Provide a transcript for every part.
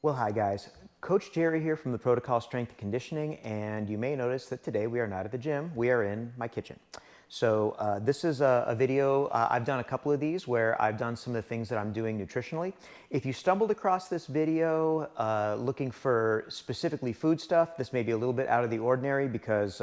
Well, hi guys. Coach Jerry here from the Protocol Strength and Conditioning, and you may notice that today we are not at the gym, we are in my kitchen. So this is a video, I've done a couple of these where I've done some of the things that I'm doing nutritionally. If you stumbled across this video looking for specifically food stuff, this may be a little bit out of the ordinary because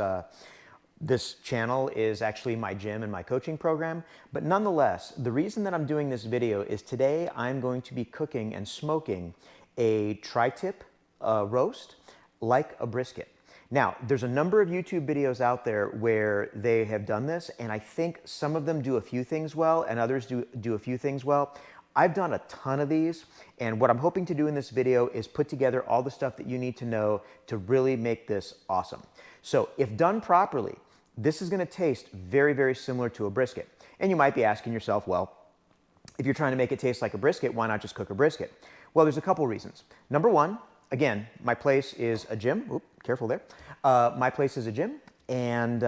this channel is actually my gym and my coaching program, but nonetheless, the reason that I'm doing this video is today I'm going to be cooking and smoking a tri-tip roast like a brisket. Now, there's a number of YouTube videos out there where they have done this, and I think some of them do a few things well and others do a few things well. I've done a ton of these, and what I'm hoping to do in this video is put together all the stuff that you need to know to really make this awesome. So if done properly, this is going to taste very, very similar to a brisket. And you might be asking yourself, well, if you're trying to make it taste like a brisket, why not just cook a brisket? Well, there's a couple reasons. Number one, again, my place is a gym. Oop, careful there. My place is a gym, and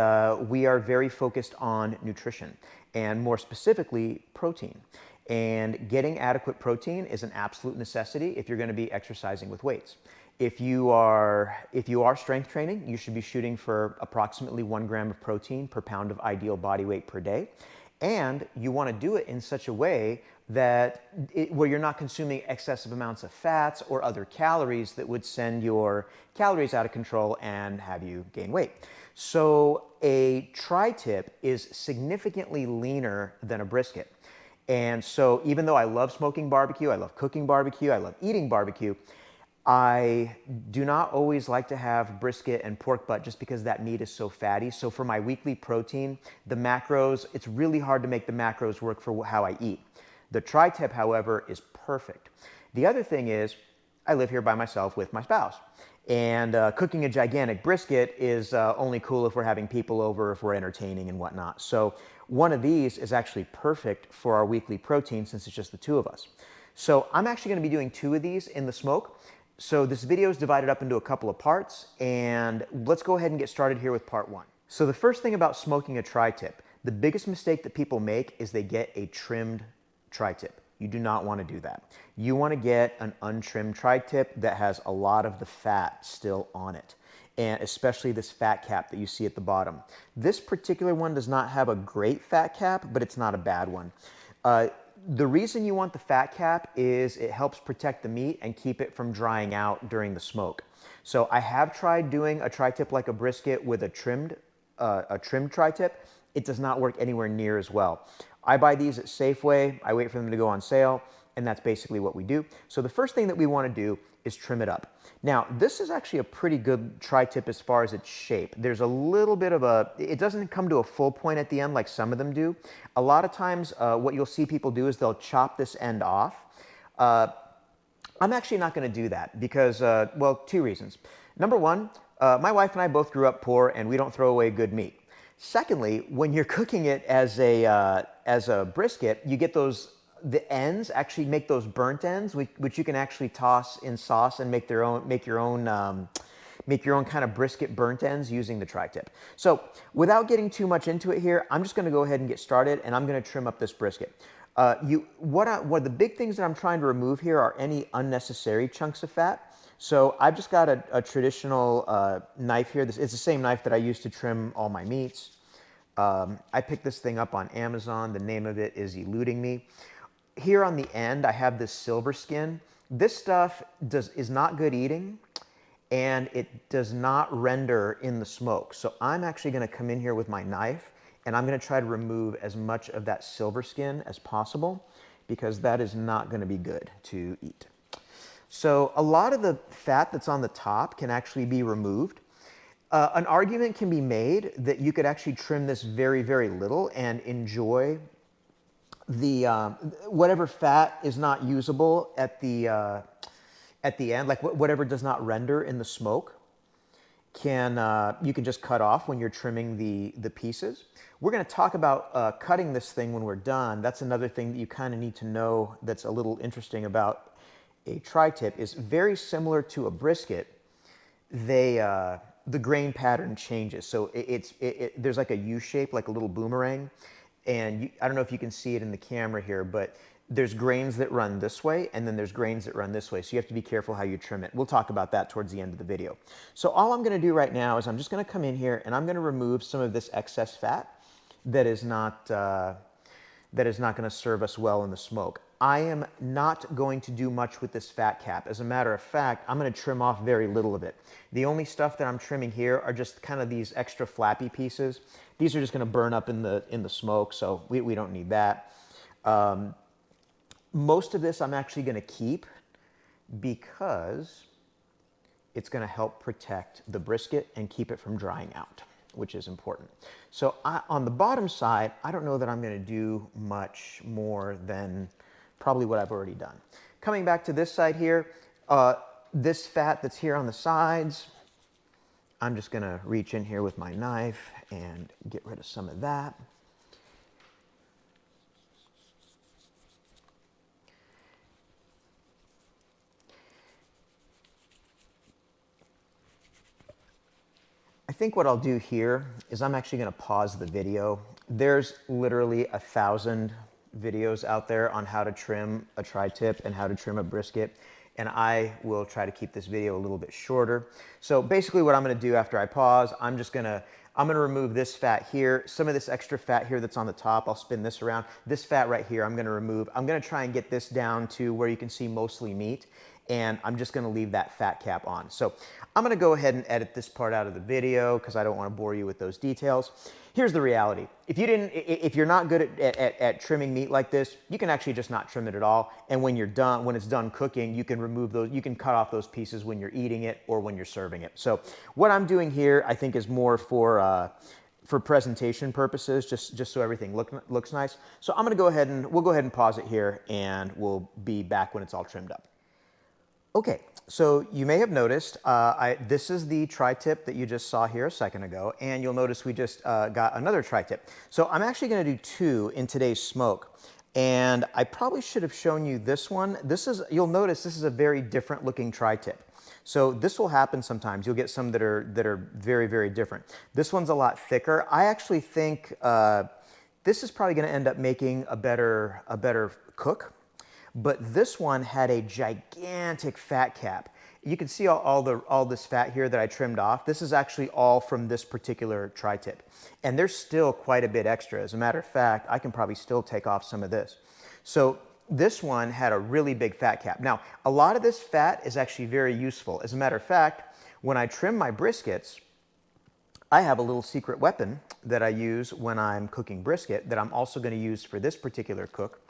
we are very focused on nutrition, and more specifically, protein. And getting adequate protein is an absolute necessity if you're going to be exercising with weights. If you are strength training, you should be shooting for approximately 1 gram of protein per pound of ideal body weight per day. And you want to do it in such a way that where you're not consuming excessive amounts of fats or other calories that would send your calories out of control and have you gain weight. So a tri-tip is significantly leaner than a brisket. And so even though I love smoking barbecue, I love cooking barbecue, I love eating barbecue, I do not always like to have brisket and pork butt just because that meat is so fatty. So for my weekly protein, the macros, it's really hard to make the macros work for how I eat. The tri-tip, however, is perfect. The other thing is I live here by myself with my spouse. And cooking a gigantic brisket is only cool if we're having people over, if we're entertaining and whatnot. So one of these is actually perfect for our weekly protein since it's just the two of us. So I'm actually going to be doing 2 of these in the smoke. So this video is divided up into a couple of parts, and let's go ahead and get started here with part 1. So the first thing about smoking a tri-tip, the biggest mistake that people make is they get a trimmed tri-tip. You do not want to do that. You want to get an untrimmed tri-tip that has a lot of the fat still on it, and especially this fat cap that you see at the bottom. This particular one does not have a great fat cap, but it's not a bad one. The reason you want the fat cap is it helps protect the meat and keep it from drying out during the smoke. So I have tried doing a tri-tip like a brisket with a trimmed tri-tip. It does not work anywhere near as well. I buy these at Safeway, I wait for them to go on sale, and that's basically what we do. So the first thing that we want to do is trim it up. Now, this is actually a pretty good tri-tip as far as its shape. There's a little bit of it doesn't come to a full point at the end like some of them do. A lot of times what you'll see people do is they'll chop this end off. I'm actually not going to do that because, well, 2 reasons. Number one, my wife and I both grew up poor and we don't throw away good meat. Secondly, when you're cooking it as a brisket, you get the ends actually make those burnt ends, which you can actually toss in sauce and make your own kind of brisket burnt ends using the tri-tip. So without getting too much into it here, I'm just going to go ahead and get started, and I'm going to trim up this brisket. One of the big things that I'm trying to remove here are any unnecessary chunks of fat. So I've just got a traditional knife here. It's the same knife that I use to trim all my meats. I picked this thing up on Amazon. The name of it is eluding me. Here on the end, I have this silver skin. This stuff is not good eating, and it does not render in the smoke. So I'm actually going to come in here with my knife, and I'm going to try to remove as much of that silver skin as possible because that is not going to be good to eat. So a lot of the fat that's on the top can actually be removed. An argument can be made that you could actually trim this very, very little and enjoy the whatever fat is not usable at the end, like whatever does not render in the smoke, you can just cut off when you're trimming the pieces. We're going to talk about cutting this thing when we're done. That's another thing that you kind of need to know that's a little interesting about a tri-tip. Is very similar to a brisket. The grain pattern changes. So there's like a U shape, like a little boomerang. And I don't know if you can see it in the camera here, but there's grains that run this way, and then there's grains that run this way. So you have to be careful how you trim it. We'll talk about that towards the end of the video. So all I'm gonna do right now is I'm just gonna come in here and I'm gonna remove some of this excess fat that is not gonna serve us well in the smoke. I am not going to do much with this fat cap. As a matter of fact, I'm gonna trim off very little of it. The only stuff that I'm trimming here are just kind of these extra flappy pieces. These are just gonna burn up in the smoke, so we don't need that. Most of this I'm actually going to keep because it's going to help protect the brisket and keep it from drying out, which is important. So on the bottom side, I don't know that I'm going to do much more than probably what I've already done. Coming back to this side here, this fat that's here on the sides, I'm just going to reach in here with my knife and get rid of some of that. I think what I'll do here is I'm actually going to pause the video. There's literally 1,000 videos out there on how to trim a tri-tip and how to trim a brisket, and I will try to keep this video a little bit shorter. So basically what I'm going to do after I pause, I'm going to remove this fat here, some of this extra fat here that's on the top. I'll spin this around. This fat right here I'm going to remove. I'm going to try and get this down to where you can see mostly meat, and I'm just going to leave that fat cap on. So I'm going to go ahead and edit this part out of the video because I don't want to bore you with those details. Here's the reality. If you're not good at trimming meat like this, you can actually just not trim it at all. And when it's done cooking, you can remove those, you can cut off those pieces when you're eating it or when you're serving it. So what I'm doing here, I think, is more for presentation purposes, just so everything looks nice. So we'll go ahead and pause it here, and we'll be back when it's all trimmed up. Okay, so you may have noticed, this is the tri-tip that you just saw here a second ago, and you'll notice we just got another tri-tip. So I'm actually gonna do 2 in today's smoke, and I probably should have shown you this one. You'll notice this is a very different looking tri-tip. So this will happen sometimes. You'll get some that are very, very different. This one's a lot thicker. I actually think this is probably gonna end up making a better cook. But this one had a gigantic fat cap. You can see all this fat here that I trimmed off. This is actually all from this particular tri-tip. And there's still quite a bit extra. As a matter of fact, I can probably still take off some of this. So this one had a really big fat cap. Now, a lot of this fat is actually very useful. As a matter of fact, when I trim my briskets, I have a little secret weapon that I use when I'm cooking brisket that I'm also going to use for this particular cook.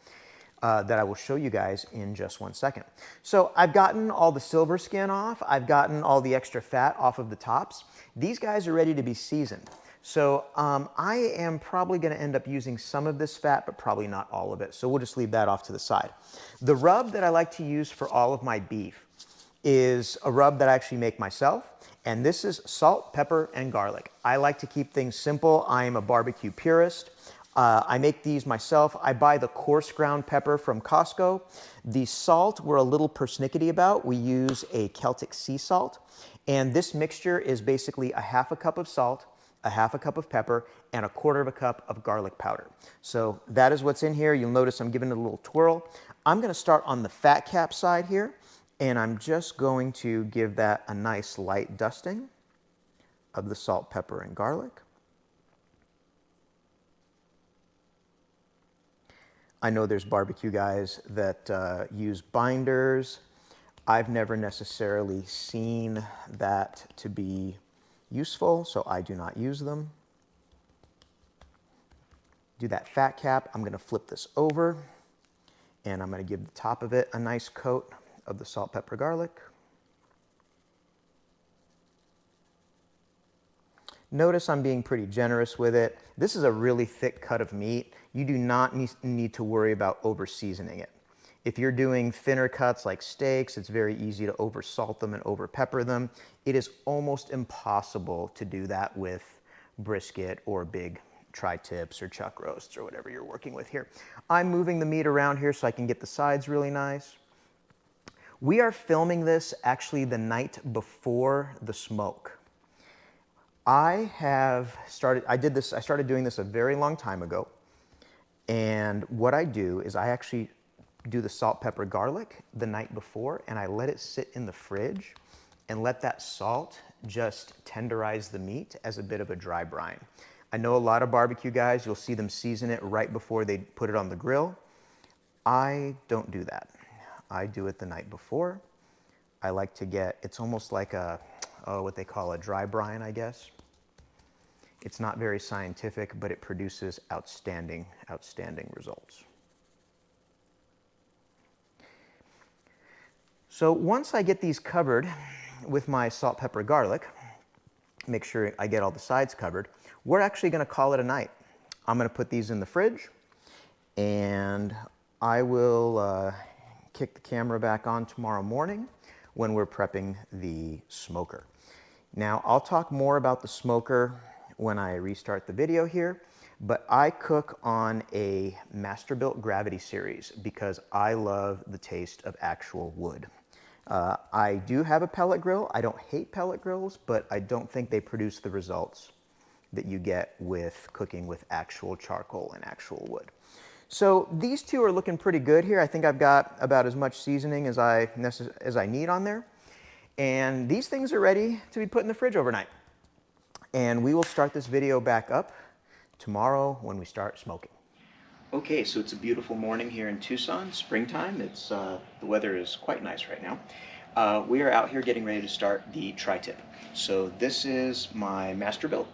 That I will show you guys in just one second. So I've gotten all the silver skin off. I've gotten all the extra fat off of the tops. These guys are ready to be seasoned. So I am probably going to end up using some of this fat, but probably not all of it. So we'll just leave that off to the side. The rub that I like to use for all of my beef is a rub that I actually make myself. And this is salt, pepper, and garlic. I like to keep things simple. I am a barbecue purist. I make these myself. I buy the coarse ground pepper from Costco. The salt we're a little persnickety about. We use a Celtic sea salt. And this mixture is basically a 1/2 cup of salt, a 1/2 cup of pepper, and a 1/4 cup of garlic powder. So that is what's in here. You'll notice I'm giving it a little twirl. I'm going to start on the fat cap side here, and I'm just going to give that a nice light dusting of the salt, pepper, and garlic. I know there's barbecue guys that use binders. I've never necessarily seen that to be useful, so I do not use them. Do that fat cap. I'm going to flip this over, and I'm going to give the top of it a nice coat of the salt, pepper, garlic. Notice I'm being pretty generous with it. This is a really thick cut of meat. You do not need to worry about over seasoning it. If you're doing thinner cuts like steaks, it's very easy to over salt them and over pepper them. It is almost impossible to do that with brisket or big tri-tips or chuck roasts or whatever you're working with here. I'm moving the meat around here so I can get the sides really nice. We are filming this actually the night before the smoke. I started doing this a very long time ago. And what I do is I actually do the salt, pepper, garlic the night before, and I let it sit in the fridge and let that salt just tenderize the meat as a bit of a dry brine. I know a lot of barbecue guys, you'll see them season it right before they put it on the grill. I don't do that. I do it the night before. I like to get, it's almost like a, what they call a dry brine, I guess. It's not very scientific, but it produces outstanding, outstanding results. So once I get these covered with my salt, pepper, garlic, make sure I get all the sides covered, we're actually going to call it a night. I'm going to put these in the fridge, and I will kick the camera back on tomorrow morning when we're prepping the smoker. Now, I'll talk more about the smoker when I restart the video here, but I cook on a Masterbuilt Gravity Series because I love the taste of actual wood. I do have a pellet grill. I don't hate pellet grills, but I don't think they produce the results that you get with cooking with actual charcoal and actual wood. So these two are looking pretty good here. I think I've got about as much seasoning as I need on there. And these things are ready to be put in the fridge overnight. And we will start this video back up tomorrow when we start smoking. Okay, so it's a beautiful morning here in Tucson, springtime. It's the weather is quite nice right now. We are out here getting ready to start the tri-tip. So this is my Masterbuilt.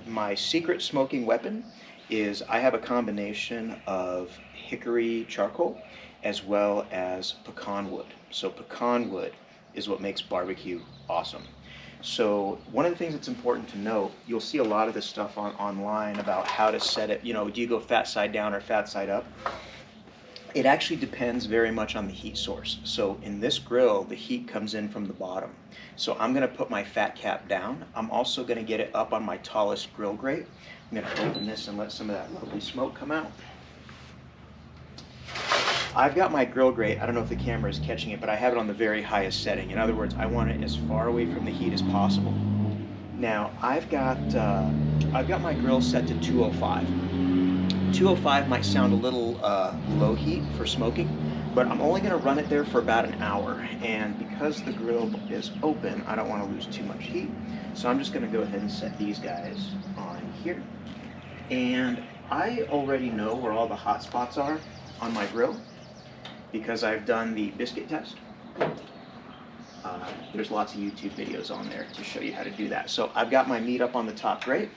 My secret smoking weapon is I have a combination of hickory charcoal as well as pecan wood. So pecan wood is what makes barbecue awesome. So one of the things that's important to note, you'll see a lot of this stuff online about how to set it, you know, do you go fat side down or fat side up? It actually depends very much on the heat source. So in this grill, the heat comes in from the bottom. So I'm gonna put my fat cap down. I'm also gonna get it up on my tallest grill grate. I'm gonna open this and let some of that lovely smoke come out. I've got my grill grate, I don't know if the camera is catching it, but I have it on the very highest setting. In other words, I want it as far away from the heat as possible. Now, I've got my grill set to 205. 205 might sound a little low heat for smoking, but I'm only going to run it there for about an hour. And because the grill is open, I don't want to lose too much heat. So I'm just going to go ahead and set these guys on here. And I already know where all the hot spots are on my grill, because I've done the Brisket test. There's lots of YouTube videos on there to show you how to do that. So I've got my meat up on the top grate.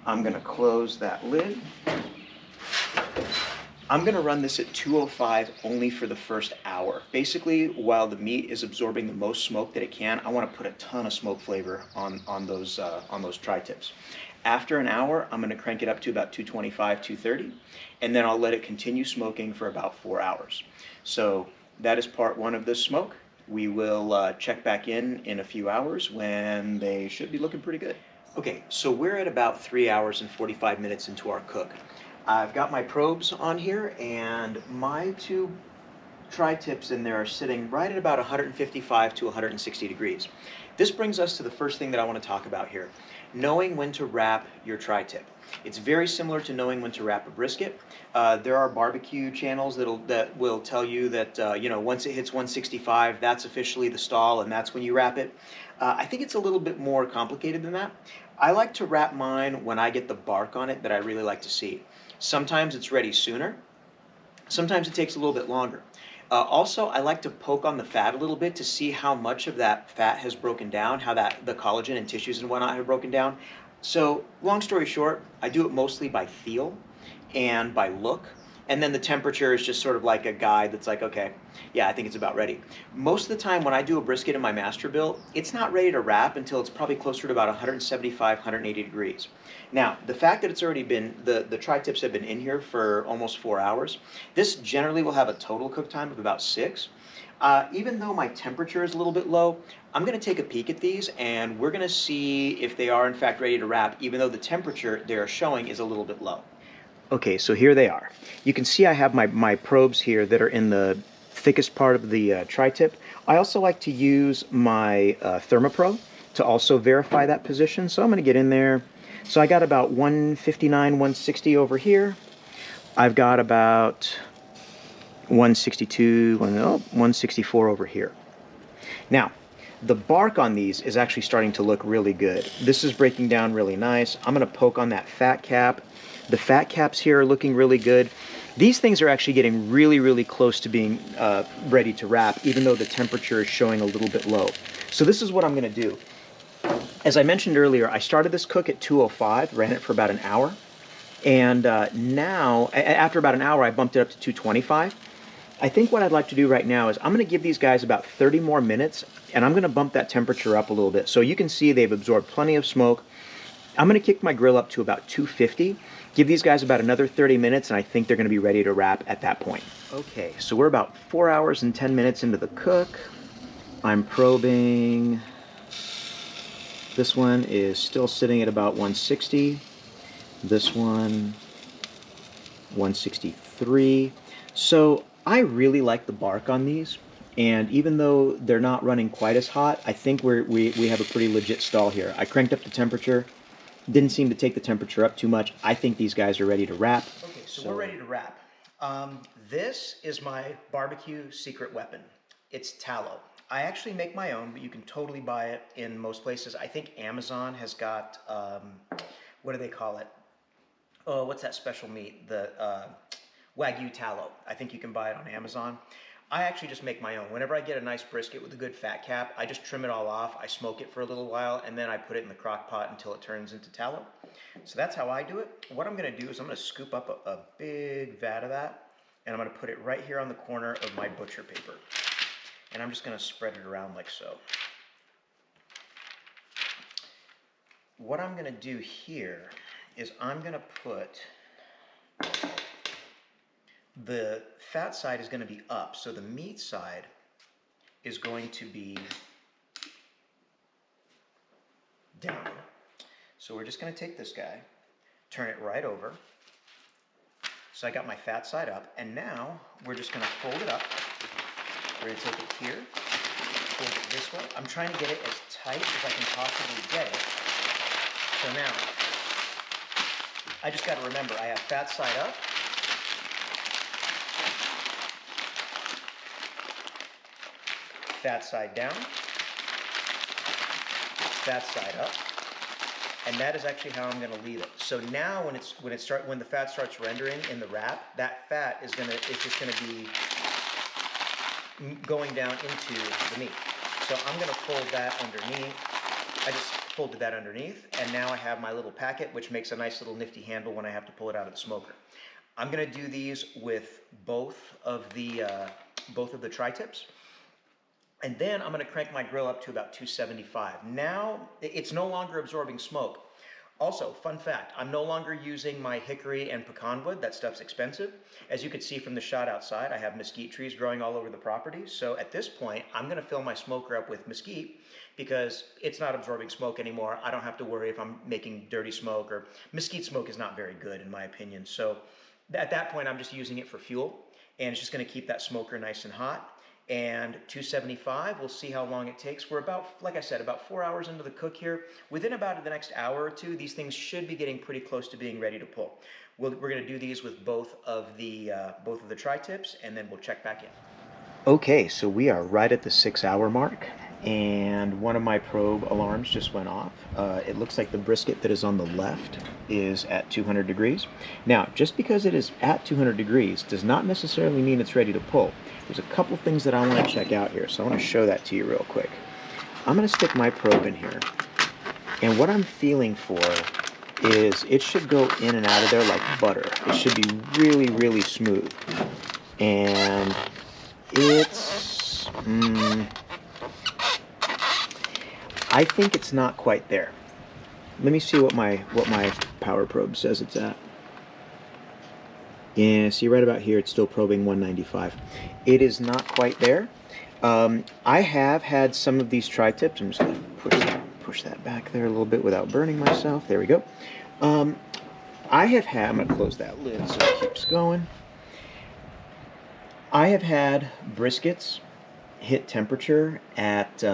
I'm gonna close that lid. I'm gonna run this at 205 only for the first hour. Basically, while the meat is absorbing the most smoke that it can, I wanna put a ton of smoke flavor on those tri-tips. After an hour, I'm gonna crank it up to about 225, 230, and then I'll let it continue smoking for about 4 hours. So that is part one of this smoke. We will check back in a few hours when they should be looking pretty good. Okay, so we're at about 3 hours and 45 minutes into our cook. I've got my probes on here, and my two tri-tips in there are sitting right at about 155 to 160 degrees. This brings us to the first thing that I want to talk about here, knowing when to wrap your tri-tip. It's very similar to knowing when to wrap a brisket. There are barbecue channels that will tell you that you know, once it hits 165, that's officially the stall, and that's when you wrap it. I think it's a little bit more complicated than that. I like to wrap mine when I get the bark on it that I really like to see. Sometimes it's ready sooner. Sometimes it takes a little bit longer. Also, I like to poke on the fat a little bit to see how much of that fat has broken down, how the collagen and tissues and whatnot have broken down. So, long story short, I do it mostly by feel and by look. And then the temperature is just sort of like a guide that's like, okay, yeah, I think it's about ready. Most of the time when I do a brisket in my Masterbuilt, it's not ready to wrap until it's probably closer to about 175, 180 degrees. Now, the fact that it's already been, the tri-tips have been in here for almost 4 hours, this generally will have a total cook time of about 6. Even though my temperature is a little bit low, I'm going to take a peek at these and we're going to see if they are in fact ready to wrap, even though the temperature they're showing is a little bit low. Okay, so here they are. You can see I have my probes here that are in the thickest part of the tri-tip. I also like to use my ThermoPro to also verify that position. So I'm going to get in there. So I got about 159, 160 over here. I've got about 162, 164 over here. Now, the bark on these is actually starting to look really good. This is breaking down really nice. I'm going to poke on that fat cap. The fat caps here are looking really good. These things are actually getting really, really close to being ready to wrap, even though the temperature is showing a little bit low. So this is what I'm going to do. As I mentioned earlier, I started this cook at 205, ran it for about an hour. And now, after about an hour, I bumped it up to 225. I think what I'd like to do right now is I'm going to give these guys about 30 more minutes, and I'm going to bump that temperature up a little bit. So you can see they've absorbed plenty of smoke. I'm going to kick my grill up to about 250, give these guys about another 30 minutes, and I think they're going to be ready to wrap at that point. Okay, so we're about 4 hours and 10 minutes into the cook. I'm probing. This one is still sitting at about 160. This one, 163. So I really like the bark on these, and even though they're not running quite as hot, I think we have a pretty legit stall here. I cranked up the temperature, didn't seem to take the temperature up too much. I think these guys are ready to wrap. Okay, so we're ready to wrap. This is my barbecue secret weapon. It's tallow. I actually make my own, but you can totally buy it in most places. I think Amazon has got, what do they call it? Oh, what's that special meat? The Wagyu tallow. I think you can buy it on Amazon. I actually just make my own. Whenever I get a nice brisket with a good fat cap, I just trim it all off, I smoke it for a little while, and then I put it in the crock pot until it turns into tallow. So that's how I do it. What I'm going to do is I'm going to scoop up a big vat of that, and I'm going to put it right here on the corner of my butcher paper. And I'm just going to spread it around like so. What I'm going to do here is I'm going to put, the fat side is going to be up, so the meat side is going to be down. So we're just going to take this guy, turn it right over. So I got my fat side up, and now we're just going to fold it up. We're going to take it here, fold it this way. I'm trying to get it as tight as I can possibly get it. So now, I just got to remember, I have fat side up, fat side down, fat side up, and that is actually how I'm going to leave it. So now, when the fat starts rendering in the wrap, that fat is just going to be going down into the meat. So I'm going to fold that underneath. I just folded that underneath, and now I have my little packet, which makes a nice little nifty handle when I have to pull it out of the smoker. I'm going to do these with both of the tri-tips, and then I'm going to crank my grill up to about 275. Now it's no longer absorbing smoke. Also, fun fact, I'm no longer using my hickory and pecan wood. That stuff's expensive. As you can see from the shot outside, I have mesquite trees growing all over the property. So at this point, I'm going to fill my smoker up with mesquite because it's not absorbing smoke anymore. I don't have to worry if I'm making dirty smoke, or mesquite smoke is not very good in my opinion. So at that point, I'm just using it for fuel, and it's just going to keep that smoker nice and hot. And 275, we'll see how long it takes. We're about, like I said, about 4 hours into the cook here. Within about the next hour or two, these things should be getting pretty close to being ready to pull. We're going to do these with both of the tri-tips, and then we'll check back in. Okay, so we are right at the 6 hour mark, and one of my probe alarms just went off. It looks like the brisket that is on the left is at 200 degrees. Now, just because it is at 200 degrees does not necessarily mean it's ready to pull. There's a couple things that I want to check out here, so I want to show that to you real quick. I'm going to stick my probe in here, and what I'm feeling for is it should go in and out of there like butter. It should be really, really smooth. And it's, I think it's not quite there. Let me see what my power probe says it's at. Yeah, see right about here, it's still probing 195. It is not quite there. I have had some of these tri-tips. I'm just going to push that back there a little bit without burning myself. There we go. I'm going to close that lid so it keeps going. I have had briskets hit temperature at,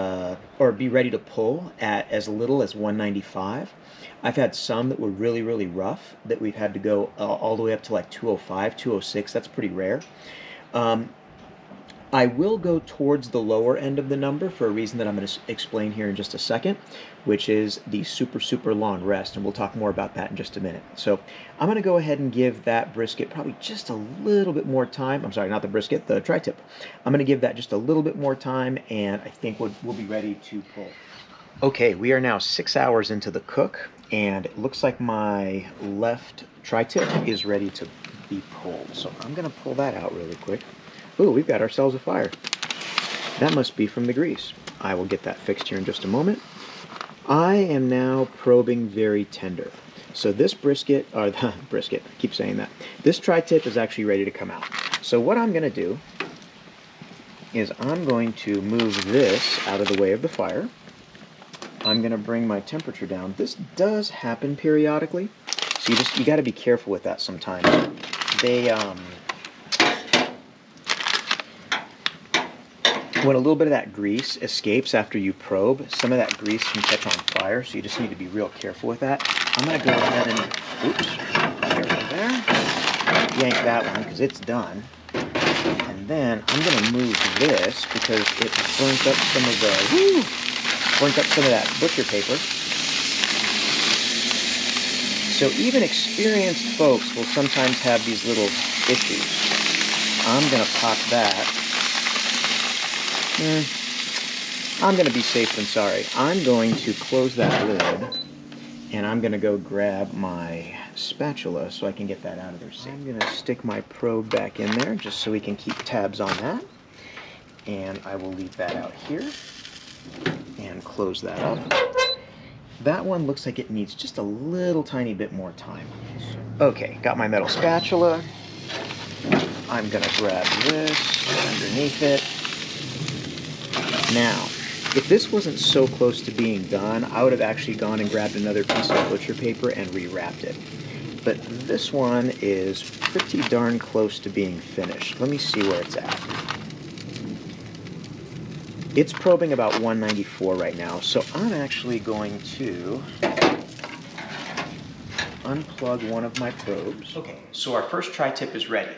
or be ready to pull at as little as 195. I've had some that were really, really rough that we've had to go all the way up to like 205, 206. That's pretty rare. I will go towards the lower end of the number for a reason that I'm going to explain here in just a second, which is the super, super long rest, and we'll talk more about that in just a minute. So I'm going to go ahead and give that brisket probably just a little bit more time. I'm sorry, not the brisket, the tri-tip. I'm going to give that just a little bit more time, and I think we'll be ready to pull. Okay, we are now 6 hours into the cook, and it looks like my left tri-tip is ready to be pulled. So I'm going to pull that out really quick. Ooh, we've got ourselves a fire. That must be from the grease. I will get that fixed here in just a moment. I am now probing very tender. So this brisket, or the brisket, I keep saying that. This tri-tip is actually ready to come out. So what I'm going to do is I'm going to move this out of the way of the fire. I'm going to bring my temperature down. This does happen periodically, so you got to be careful with that sometimes. When a little bit of that grease escapes after you probe, some of that grease can catch on fire, so you just need to be real careful with that. I'm going to go ahead and, oops, careful there, yank that one because it's done. And then I'm going to move this because it burnt up some of that butcher paper. So even experienced folks will sometimes have these little issues. I'm going to pop that. I'm going to be safe than sorry. I'm going to close that lid, and I'm going to go grab my spatula so I can get that out of there safe. I'm going to stick my probe back in there just so we can keep tabs on that. And I will leave that out here and close that up. That one looks like it needs just a little tiny bit more time. Okay, got my metal spatula. I'm going to grab this underneath it. Now, if this wasn't so close to being done, I would have actually gone and grabbed another piece of butcher paper and rewrapped it. But this one is pretty darn close to being finished. Let me see where it's at. It's probing about 194 right now, so I'm actually going to unplug one of my probes. Okay, so our first tri-tip is ready.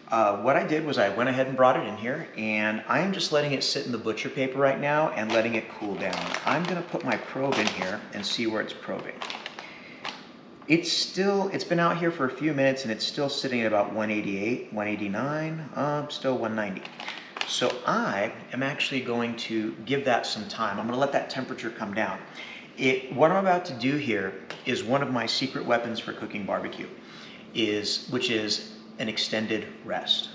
What I did was I went ahead and brought it in here, and I am just letting it sit in the butcher paper right now and letting it cool down. I'm going to put my probe in here and see where it's probing. It's been out here for a few minutes, and it's still sitting at about 188, 189, still 190. So I am actually going to give that some time. I'm going to let that temperature come down. What I'm about to do here is one of my secret weapons for cooking barbecue, which is an extended rest.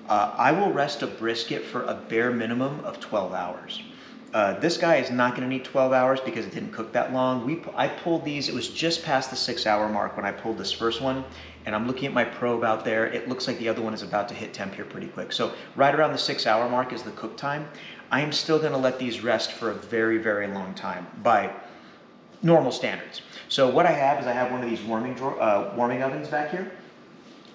I will rest a brisket for a bare minimum of 12 hours. This guy is not going to need 12 hours because it didn't cook that long. I pulled these, it was just past the 6 hour mark when I pulled this first one, and I'm looking at my probe out there. It looks like the other one is about to hit temp here pretty quick. So right around the 6 hour mark is the cook time. I am still going to let these rest for a very, very long time by normal standards. So what I have is I have one of these warming ovens back here.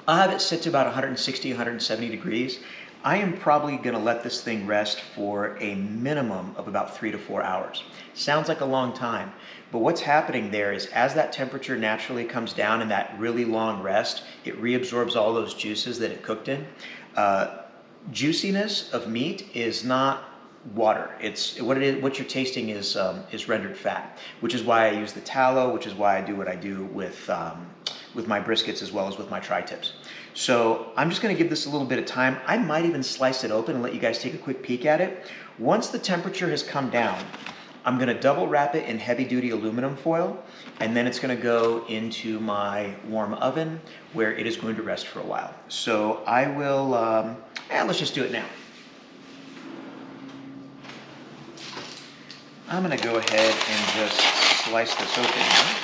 I'll have it sit to about 160, 170 degrees. I am probably going to let this thing rest for a minimum of about 3 to 4 hours. Sounds like a long time, but what's happening there is as that temperature naturally comes down in that really long rest, it reabsorbs all those juices that it cooked in. Juiciness of meat is not water. It's what you're tasting is rendered fat, which is why I use the tallow, which is why I do what I do with my briskets as well as with my tri-tips. So I'm just going to give this a little bit of time. I might even slice it open and let you guys take a quick peek at it. Once the temperature has come down, I'm going to double wrap it in heavy duty aluminum foil, and then it's going to go into my warm oven where it is going to rest for a while. So I will, let's just do it now. I'm going to go ahead and just slice this open now.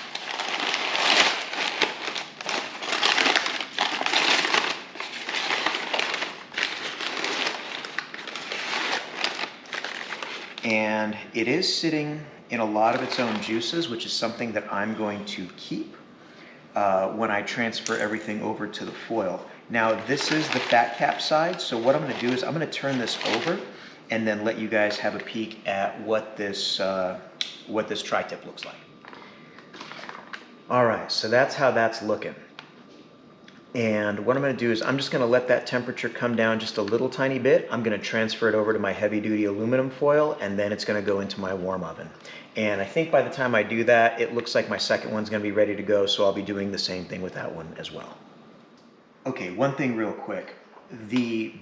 And it is sitting in a lot of its own juices, which is something that I'm going to keep when I transfer everything over to the foil. Now, this is the fat cap side, so what I'm going to do is I'm going to turn this over and then let you guys have a peek at what this tri-tip looks like. All right, so that's how that's looking. And what I'm going to do is I'm just going to let that temperature come down just a little tiny bit. I'm going to transfer it over to my heavy duty aluminum foil, and then it's going to go into my warm oven. And I think by the time I do that, it looks like my second one's going to be ready to go, so I'll be doing the same thing with that one as well. Okay, one thing real quick.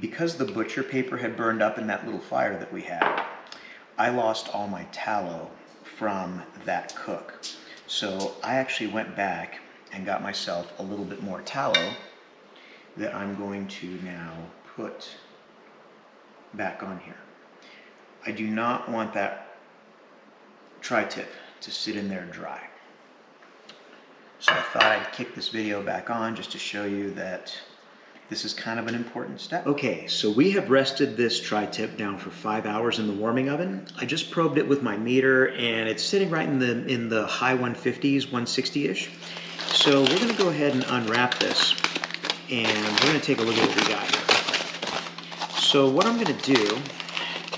Because the butcher paper had burned up in that little fire that we had, I lost all my tallow from that cook. So I actually went back and got myself a little bit more tallow that I'm going to now put back on here. I do not want that tri-tip to sit in there dry. So I thought I'd kick this video back on just to show you that this is kind of an important step. Okay, so we have rested this tri-tip down for 5 hours in the warming oven. I just probed it with my meter, and it's sitting right in the high 150s, 160-ish. So we're going to go ahead and unwrap this, and we're going to take a look at what we got here. So what I'm going to do,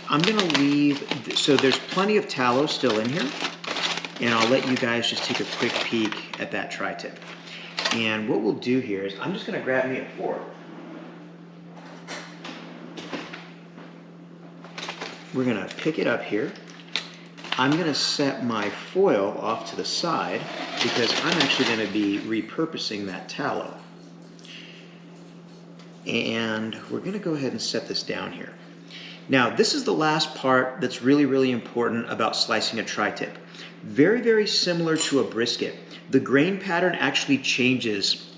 I'm going to leave, so there's plenty of tallow still in here, and I'll let you guys just take a quick peek at that tri-tip. And what we'll do here is I'm just going to grab me a fork. We're going to pick it up here. I'm going to set my foil off to the side because I'm actually going to be repurposing that tallow. And we're going to go ahead and set this down here. Now, this is the last part that's really, really important about slicing a tri-tip. Very, very similar to a brisket. The grain pattern actually changes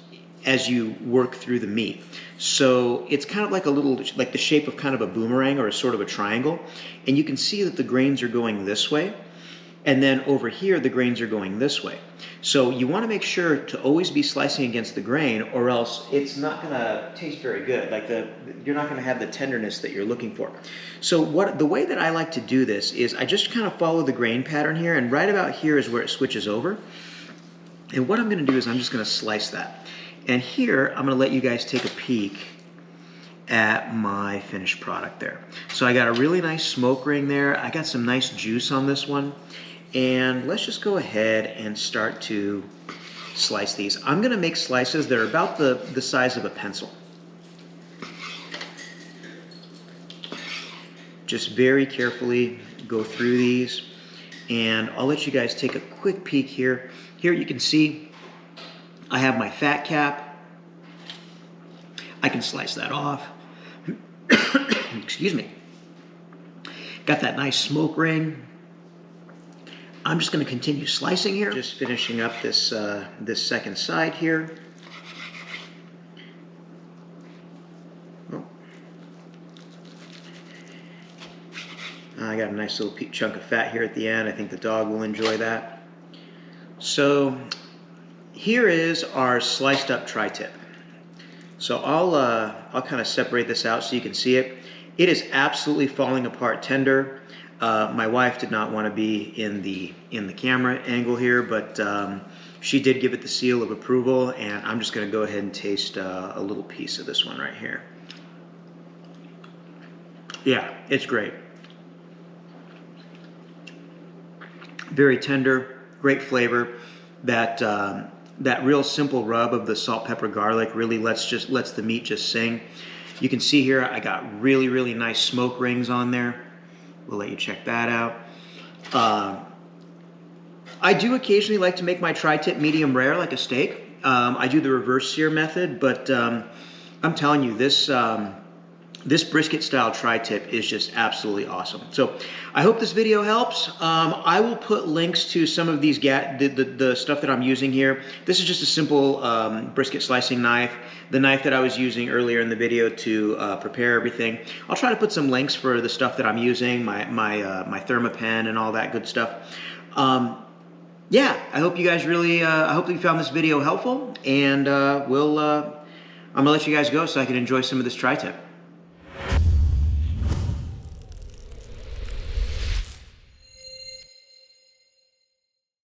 as you work through the meat. So it's kind of like like the shape of kind of a boomerang or a sort of a triangle. And you can see that the grains are going this way. And then over here, the grains are going this way. So you want to make sure to always be slicing against the grain, or else it's not going to taste very good. Like you're not going to have the tenderness that you're looking for. So the way that I like to do this is I just kind of follow the grain pattern here, and right about here is where it switches over. And what I'm going to do is I'm just going to slice that. And here, I'm going to let you guys take a peek at my finished product there. So I got a really nice smoke ring there. I got some nice juice on this one. And let's just go ahead and start to slice these. I'm going to make slices that are about the size of a pencil. Just very carefully go through these. And I'll let you guys take a quick peek here. Here you can see I have my fat cap. I can slice that off. Excuse me. Got that nice smoke ring. I'm just going to continue slicing here. Just finishing up this second side here. Oh. I got a nice little chunk of fat here at the end. I think the dog will enjoy that. So here is our sliced up tri-tip. So I'll kind of separate this out so you can see it. It is absolutely falling apart tender. My wife did not want to be in the camera angle here, but she did give it the seal of approval, and I'm just going to go ahead and taste a little piece of this one right here. Yeah, it's great. Very tender, great flavor. That real simple rub of the salt, pepper, garlic really lets the meat just sing. You can see here I got really, really nice smoke rings on there. We'll let you check that out. I do occasionally like to make my tri-tip medium rare like a steak. I do the reverse sear method, but I'm telling you, this brisket style tri-tip is just absolutely awesome. So I hope this video helps. I will put links to some of these the stuff that I'm using here. This is just a simple brisket slicing knife. The knife that I was using earlier in the video to prepare everything. I'll try to put some links for the stuff that I'm using, my ThermaPen and all that good stuff. Yeah, I hope you guys really, I hope you found this video helpful, and I'm gonna let you guys go so I can enjoy some of this tri-tip.